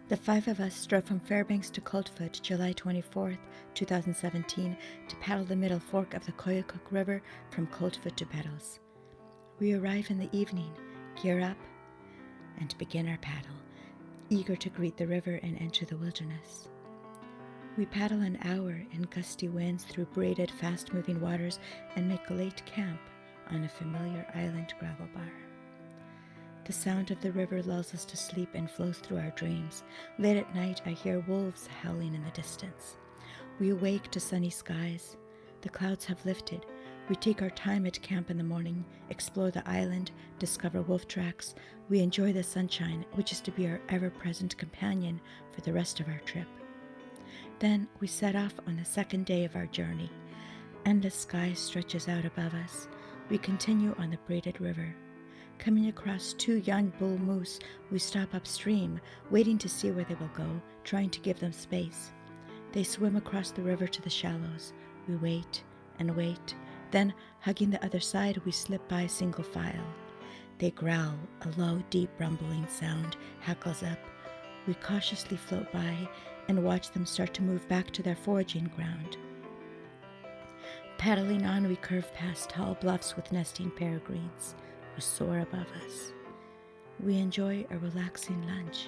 The five of us drove from Fairbanks to Coldfoot July 24th, 2017 to paddle the middle fork of the Koyukuk River from Coldfoot to Pedals. We arrive in the evening, gear up, and begin our paddle, eager to greet the river and enter the wilderness. We paddle an hour in gusty winds through braided, fast-moving waters and make a late camp on a familiar island gravel bar. The sound of the river lulls us to sleep and flows through our dreams. Late at night, I hear wolves howling in the distance. We awake to sunny skies. The clouds have lifted. We take our time at camp in the morning, explore the island, discover wolf tracks. We enjoy the sunshine, which is to be our ever-present companion for the rest of our trip. Then we set off on the second day of our journey. Endless sky stretches out above us. We continue on the braided river. Coming across two young bull moose, we stop upstream, waiting to see where they will go, trying to give them space. They swim across the river to the shallows. We wait and wait. Then, hugging the other side, we slip by single file. They growl, a low, deep rumbling sound hackles up. We cautiously float by and watch them start to move back to their foraging ground. Paddling on, we curve past tall bluffs with nesting peregrines who soar above us. We enjoy a relaxing lunch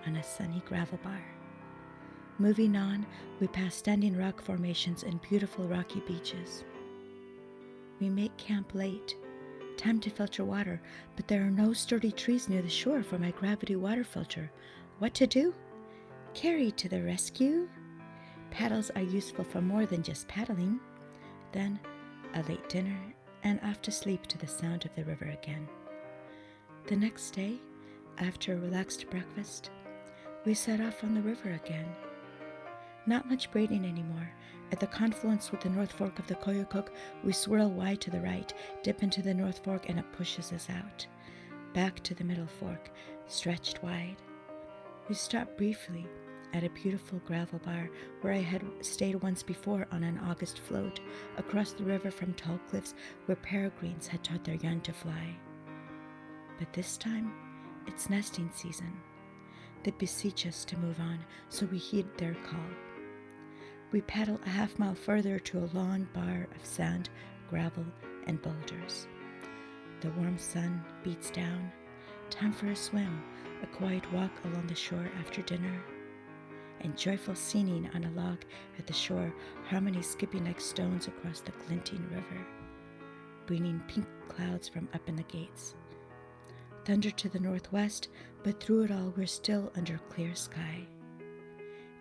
on a sunny gravel bar. Moving on, we pass standing rock formations and beautiful rocky beaches. We make camp late. Time to filter water, but there are no sturdy trees near the shore for my gravity water filter. What to do? Carrie to the rescue. Paddles are useful for more than just paddling. Then, a late dinner, and off to sleep to the sound of the river again. The next day, after a relaxed breakfast, we set off on the river again. Not much braiding anymore. At the confluence with the North Fork of the Koyukuk, we swirl wide to the right, dip into the North Fork, and it pushes us out. Back to the Middle Fork, stretched wide. We stop briefly at a beautiful gravel bar where I had stayed once before on an August float, across the river from tall cliffs where peregrines had taught their young to fly. But this time, it's nesting season. They beseech us to move on, so we heed their call. We paddle a half-mile further to a long bar of sand, gravel, and boulders. The warm sun beats down. Time for a swim, a quiet walk along the shore after dinner, and joyful singing on a log at the shore, harmony skipping like stones across the glinting river, bringing pink clouds from up in the gates. Thunder to the northwest, but through it all we're still under clear sky.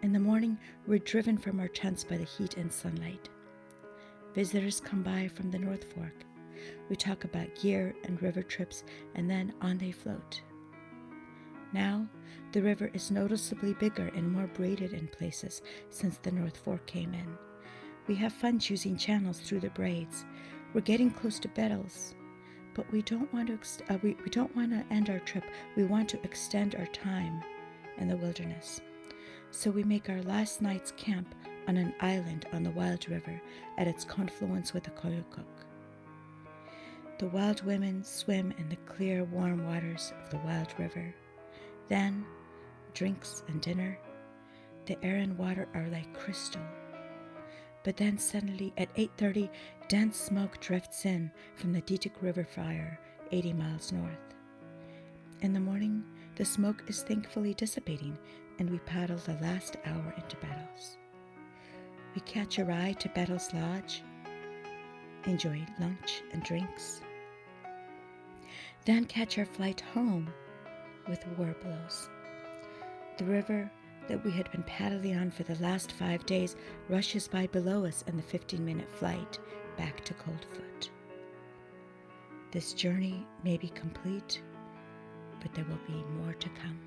In the morning, we're driven from our tents by the heat and sunlight. Visitors come by from the North Fork. We talk about gear and river trips, and then on they float. Now, the river is noticeably bigger and more braided in places since the North Fork came in. We have fun choosing channels through the braids. We're getting close to Bettles, but we don't want to end our trip. We want to extend our time in the wilderness. So we make our last night's camp on an island on the Wild River at its confluence with the Koyukuk. The wild women swim in the clear, warm waters of the Wild River. Then, drinks and dinner. The air and water are like crystal. But then suddenly at 8:30, dense smoke drifts in from the Koyukuk River fire 80 miles north. In the morning, the smoke is thankfully dissipating, and we paddle the last hour into Bettles. We catch a ride to Bettles Lodge, enjoy lunch and drinks, then catch our flight home with warblows. The river that we had been paddling on for the last 5 days rushes by below us in the 15-minute flight back to Coldfoot. This journey may be complete, but there will be more to come.